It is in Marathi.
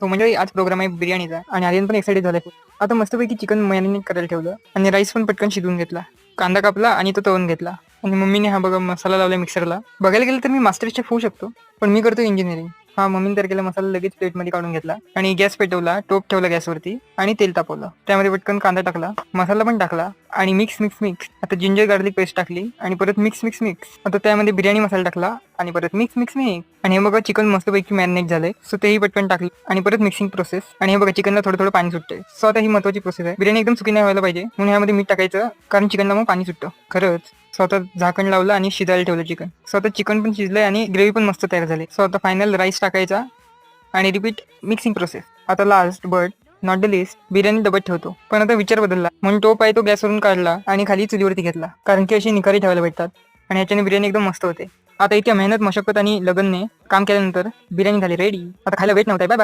तो म्हणजे आज प्रोग्राम आहे बिर्याणीचा आणि आर्यन पण एक्साइटेड झालाय खूप. आता मस्तपैकी चिकन मॅरिनेट करायला ठेवलं आणि राईस पण पटकन शिजवून घेतला. कांदा कापला आणि तो तळून घेतला आणि मम्मीने हा बघा मसाला लावला मिक्सरला. बघायला गेलं तर मी मास्टर शेफ होऊ शकतो, पण मी करतो इंजिनिअरिंग. हा मम्मीने तयार केला मसाला लगेच प्लेटमध्ये काढून घेतला आणि गॅस पेटवला, टोप ठेवला गॅसवरती आणि तेल तापवलं. त्यामध्ये पटकन कांदा टाकला, मसाला पण टाकला आणि मिक्स मिक्स मिक्स. आता जिंजर गार्लिक पेस्ट टाकली आणि परत मिक्स मिक्स मिक्स. आता त्यामध्ये बिर्याणी मसाला टाकला आणि परत मिक्स मिक्स मिक्स. आणि हे बघा चिकन मस्तपैकी मॅरिनेट झालंय, सो तेही पटकन टाकली आणि परत मिक्सिंग प्रोसेस. आणि हे बघा चिकनला थोडं थोडं पाणी सुटते. सो आता ही महत्वाची प्रोसेस आहे. बिर्याणी एकदम सुकी नाही व्हायला पाहिजे म्हणून ह्यामध्ये मीठ टाकायचं, कारण चिकनला मग पाणी सुटतं. खरंच. सो आता झाकण लावलं आणि शिजायला ठेवलं चिकन. सो आता चिकन पण शिजलंय आणि ग्रेव्ही पण मस्त तयार झाली. सो आता फायनल राईस टाकायचा आणि रिपीट मिक्सिंग प्रोसेस. आता last but not the least biryani डबत ठेवतो, पण आता विचार बदलला म्हणून टोप आहे तो गॅसवरून काढला आणि खाली चुलीवरती घेतला, कारण की अशी निखारी ठेवायला भेटतात आणि ह्याच्याने बिर्याणी एकदम मस्त होते. आता इतक्या मेहनत मशक्कत आणि लगनने काम केल्यानंतर बिर्याणी झाली रेडी. आता खायला वेट नव्हता. Bye bye.